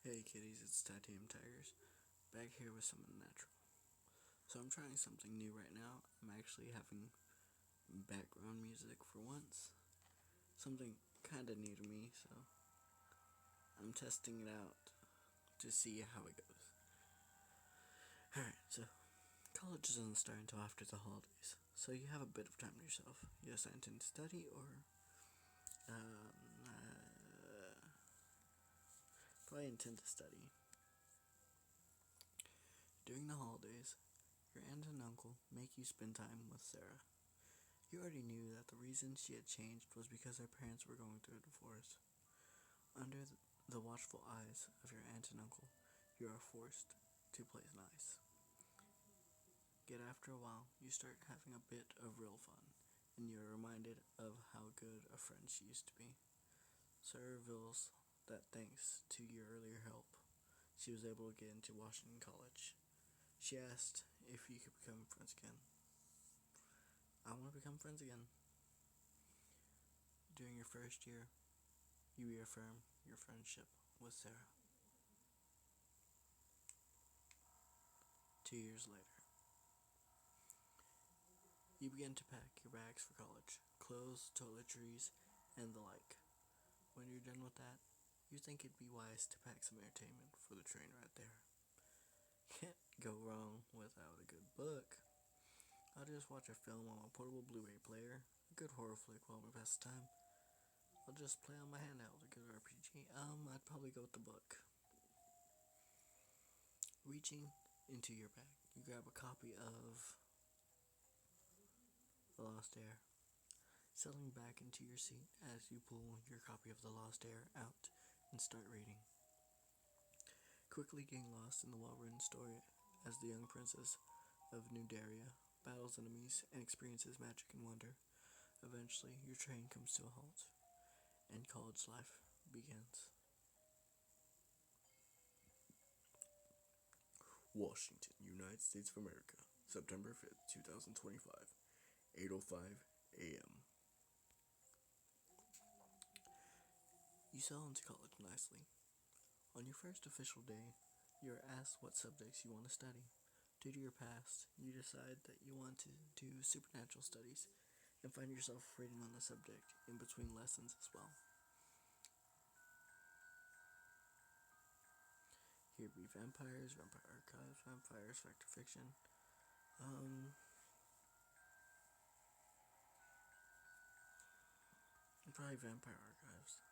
Hey kitties, it's Titanium Tigers, back here with some Unnatural. So I'm trying something new right now. I'm actually having background music for once. Something kinda new to me, so I'm testing it out to see how it goes. Alright, so college doesn't start until after the holidays, so you have a bit of time to yourself. You decide to study or probably intend to study. During the holidays, your aunt and uncle make you spend time with Sarah. You already knew that the reason she had changed was because her parents were going through a divorce. Under the watchful eyes of your aunt and uncle, you are forced to play nice. Yet after a while, you start having a bit of real fun, and you are reminded of how good a friend she used to be. Sarah reveals that thanks to your earlier help, she was able to get into Washington College. She asked if you could become friends again. I want to become friends again. During your first year, you reaffirm your friendship with Sarah. 2 years later, you begin to pack your bags for college, clothes, toiletries, and the like. When you're done with that, you think it'd be wise to pack some entertainment for the train right there. Can't go wrong without a good book. I'll just watch a film on my portable Blu-ray player, a good horror flick while we pass the time. I'll just play on my handheld, a good RPG. I'd probably go with the book. Reaching into your bag, you grab a copy of The Lost Heir, settling back into your seat as you pull your copy of The Lost Heir out and start reading. Quickly getting lost in the well-written story as the young princess of New Daria battles enemies and experiences magic and wonder. Eventually, your train comes to a halt, and college life begins. Washington, United States of America, September 5th, 2025, 8:05 a.m. You settle into college nicely. On your first official day, you are asked what subjects you want to study. Due to your past, you decide that you want to do supernatural studies and find yourself reading on the subject in between lessons as well. Here be vampires, vampire archives, vampires, fact or fiction. Probably vampire archives.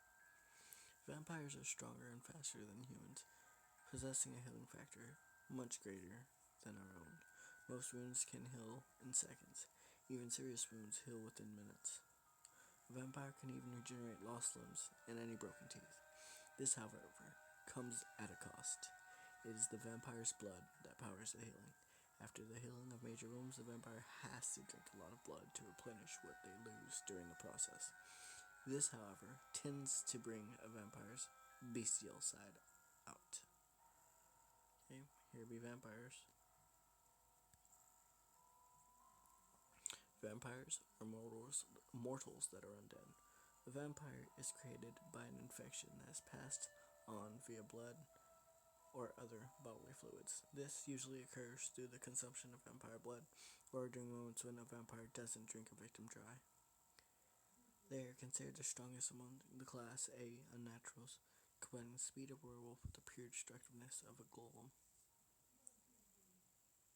Vampires are stronger and faster than humans, possessing a healing factor much greater than our own. Most wounds can heal in seconds. Even serious wounds heal within minutes. A vampire can even regenerate lost limbs and any broken teeth. This, however, comes at a cost. It is the vampire's blood that powers the healing. After the healing of major wounds, the vampire has to drink a lot of blood to replenish what they lose during the process. This, however, tends to bring a vampire's bestial side out. Okay, here be vampires. Vampires are mortals that are undead. A vampire is created by an infection that is passed on via blood or other bodily fluids. This usually occurs through the consumption of vampire blood or during moments when a vampire doesn't drink a victim dry. They are considered the strongest among the Class A Unnaturals, combining the speed of a werewolf with the pure destructiveness of a golem.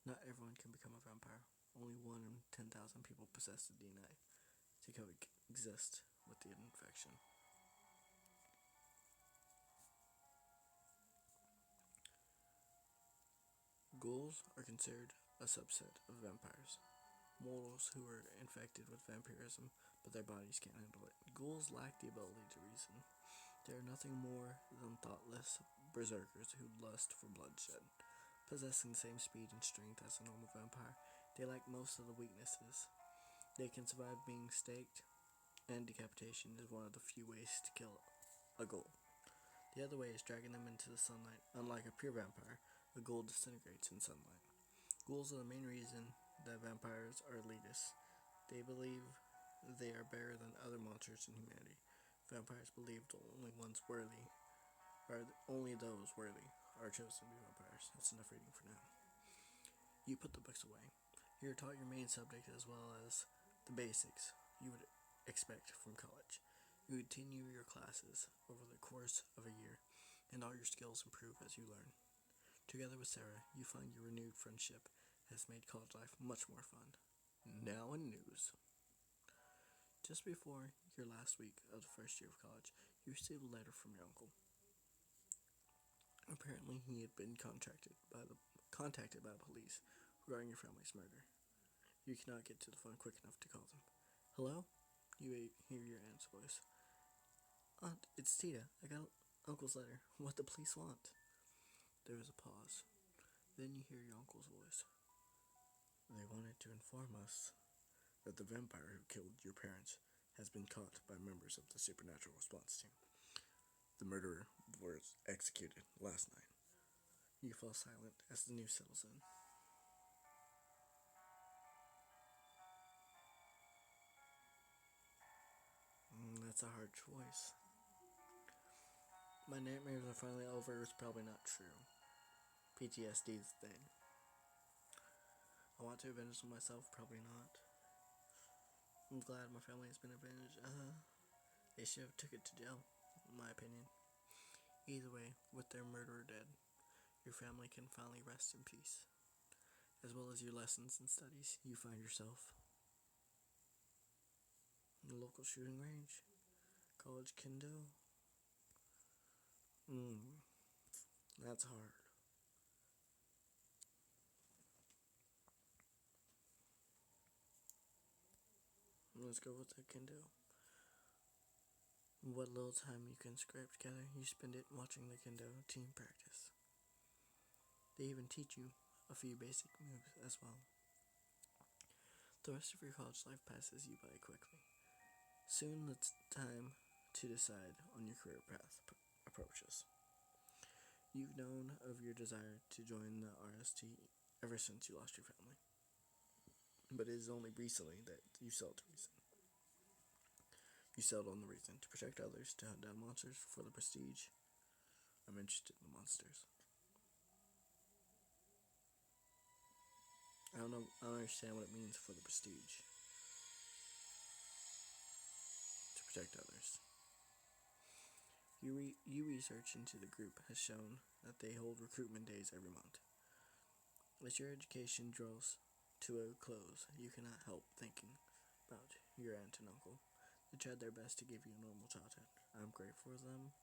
Not everyone can become a vampire. Only 1 in 10,000 people possess the DNA to coexist with the infection. Ghouls are considered a subset of vampires. Mortals who are infected with vampirism, but their bodies can't handle it. Ghouls lack the ability to reason. They are nothing more than thoughtless berserkers who lust for bloodshed. Possessing the same speed and strength as a normal vampire, they lack most of the weaknesses. They can survive being staked, and decapitation is one of the few ways to kill a ghoul. The other way is dragging them into the sunlight. Unlike a pure vampire, a ghoul disintegrates in sunlight. Ghouls are the main reason that vampires are elitists. They believe they are better than other monsters in humanity. Vampires believe the only ones worthy only those worthy are chosen to be vampires. That's enough reading for now. You put the books away. You're taught your main subject as well as the basics you would expect from college. You continue your classes over the course of a year, and all your skills improve as you learn. Together with Sarah, you find your renewed friendship has made college life much more fun. Now in news. Just before your last week of the first year of college, you received a letter from your uncle. Apparently, he had been contacted by the police regarding your family's murder. You cannot get to the phone quick enough to call them. Hello? You hear your aunt's voice. Aunt, it's Tita. I got Uncle's letter. What the police want? There is a pause. Then you hear your uncle's voice. They wanted to inform us that the vampire who killed your parents has been caught by members of the supernatural response team. The murderer was executed last night. You fall silent as the news settles in. That's a hard choice. My nightmares are finally over is probably not true. PTSD is the thing. I want to avenge myself, probably not. I'm glad my family has been avenged. They should have took it to jail, in my opinion. Either way, with their murderer dead, your family can finally rest in peace. As well as your lessons and studies, you find yourself in the local shooting range, college kendo. That's hard. Let's go with the kendo. What little time you can scrape together, you spend it watching the kendo team practice. They even teach you a few basic moves as well. The rest of your college life passes you by quickly. Soon it's time to decide on your career path approaches. You've known of your desire to join the S.R.T ever since you lost your family. But it is only recently that you settled to reason. You settled on the reason to protect others, to hunt down monsters for the prestige. I'm interested in the monsters. I don't understand what it means for the prestige. To protect others. You research into the group has shown that they hold recruitment days every month. As your education draws to a close, you cannot help thinking about your aunt and uncle. They tried their best to give you a normal childhood. I'm grateful for them.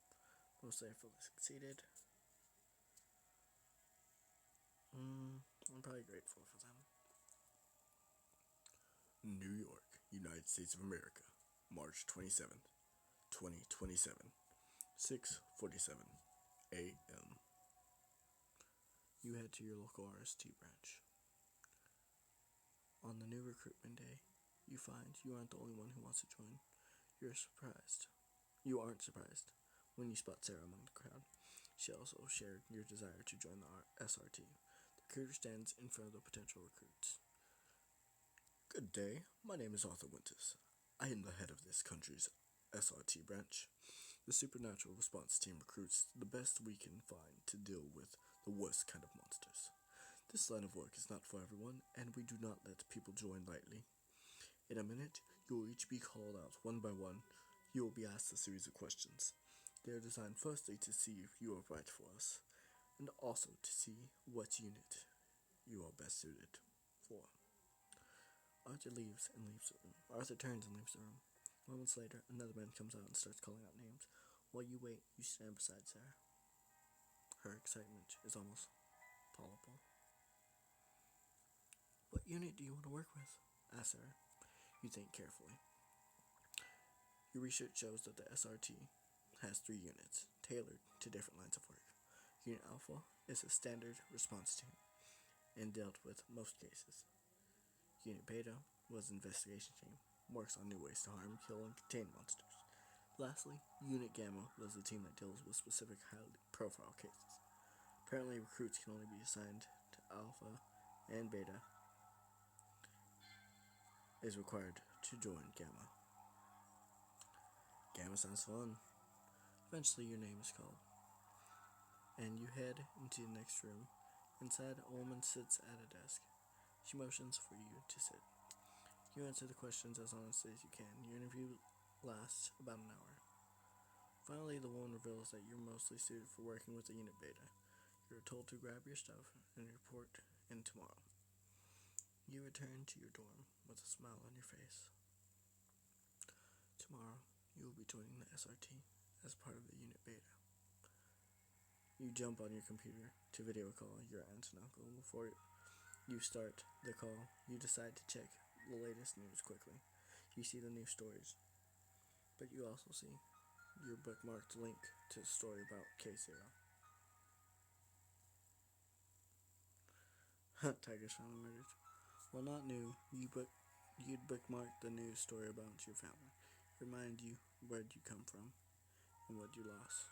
Mostly I fully succeeded. I'm probably grateful for them. New York, United States of America, March 27th, 2027, 6:47 a.m. You head to your local S.R.T branch. On the new recruitment day, you find you aren't the only one who wants to join. You aren't surprised when you spot Sarah among the crowd. She also shared your desire to join the S.R.T. The recruiter stands in front of the potential recruits. Good day, my name is Arthur Winters. I am the head of this country's S.R.T branch. The supernatural response team recruits the best we can find to deal with the worst kind of monsters. This line of work is not for everyone, and we do not let people join lightly. In a minute, you will each be called out one by one. You will be asked a series of questions. They are designed firstly to see if you are right for us, and also to see what unit you are best suited for. Arthur turns and leaves the room. Moments later, another man comes out and starts calling out names. While you wait, you stand beside Sarah. Her excitement is almost palpable. What unit do you want to work with? Asks Sarah. You think carefully. Your research shows that the S.R.T has 3 units, tailored to different lines of work. Unit Alpha is a standard response team and dealt with most cases. Unit Beta was an investigation team, works on new ways to harm, kill, and contain monsters. Lastly, Unit Gamma was the team that deals with specific highly profile cases. Apparently, recruits can only be assigned to Alpha, and Beta is required to join Gamma. Gamma sounds fun. Eventually, your name is called. and you head into the next room. Inside, a woman sits at a desk. She motions for you to sit. You answer the questions as honestly as you can. Your interview lasts about an hour. Finally, the woman reveals that you're mostly suited for working with the unit beta. You're told to grab your stuff and report in tomorrow. You return to your dorm with a smile on your face. Tomorrow, you will be joining the S.R.T as part of the unit beta. You jump on your computer to video call your aunt and uncle. Before you start the call, you decide to check the latest news quickly. You see the news stories, but you also see your bookmarked link to the story about K0. Tigers found murdered. While not new, you'd bookmark the news story about your family. Remind you where'd you come from and what you lost.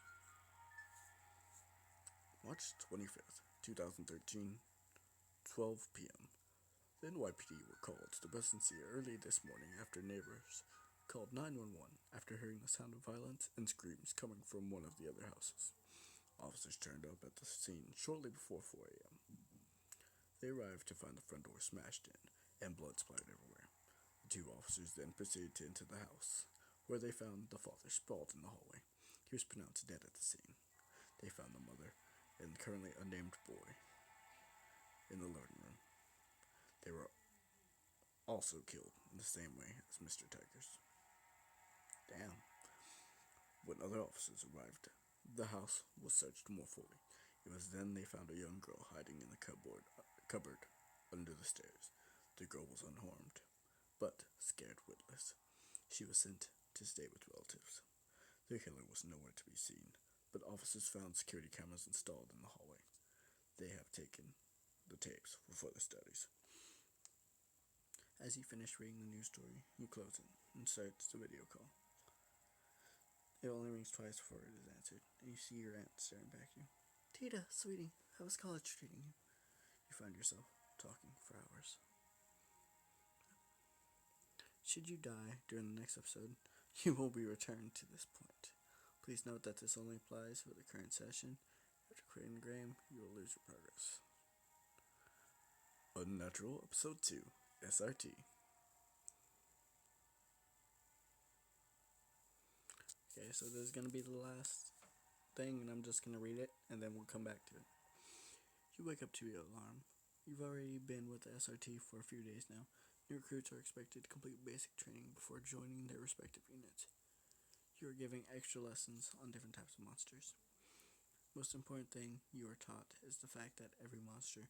March 25th, 2013, 12 p.m. The NYPD were called to the Bussensee early this morning after neighbors called 911 after hearing the sound of violence and screams coming from one of the other houses. Officers turned up at the scene shortly before 4 a.m. They arrived to find the front door smashed in and blood splattered everywhere. The two officers then proceeded to enter the house, where they found the father sprawled in the hallway. He was pronounced dead at the scene. They found the mother and the currently unnamed boy in the living room. They were also killed in the same way as Mr. Tigers. Damn. When other officers arrived, the house was searched more fully. It was then they found a young girl hiding in the cupboard under the stairs. The girl was unharmed, but scared witless. She was sent to stay with relatives. The killer was nowhere to be seen, but officers found security cameras installed in the hallway. They have taken the tapes for further studies. As you finish reading the news story, you close it and start the video call. It only rings twice before it is answered, and you see your aunt staring back at you. Tita, sweetie, how was college treating you? You find yourself talking for hours. Should you die during the next episode, you will be returned to this point. Please note that this only applies for the current session. After quitting the game, you will lose your progress. Unnatural Episode 2, S.R.T. Okay, so this is going to be the last thing, and I'm just going to read it, and then we'll come back to it. You wake up to your alarm. You've already been with the S.R.T for a few days now. New recruits are expected to complete basic training before joining their respective units. You are giving extra lessons on different types of monsters. Most important thing you are taught is the fact that every monster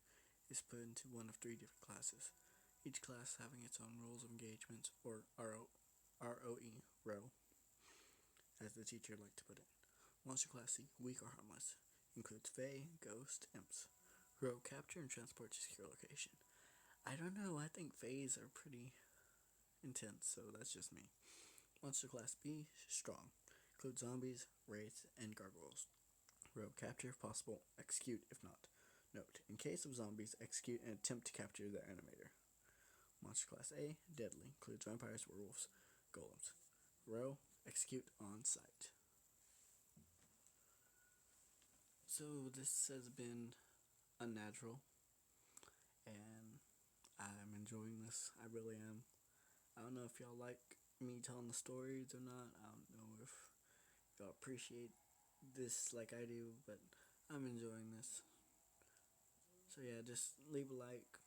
is put into one of 3 different classes, each class having its own rules of engagement, or ROE, row, as the teacher liked to put it. Monster Class C, weak or harmless, includes Fae, Ghost, Imps. Row, capture and transport to secure location. I don't know, I think Faes are pretty intense, so that's just me. Monster Class B, strong, includes zombies, wraiths, and gargoyles. Row, capture if possible, execute if not. Note, in case of zombies, execute and attempt to capture their animator. Monster Class A, deadly, includes vampires, werewolves, golems. Row, execute on sight. So this has been Unnatural, and I'm enjoying this. I really am. I don't know if y'all like me telling the stories or not. I don't know if y'all appreciate this like I do, but I'm enjoying this. So yeah, just leave a like,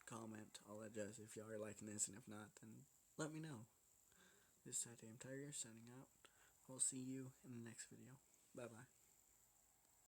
comment, all that jazz if y'all are liking this, and if not, then let me know. This is S.R.T Tiger signing out. I'll see you in the next video. Bye bye.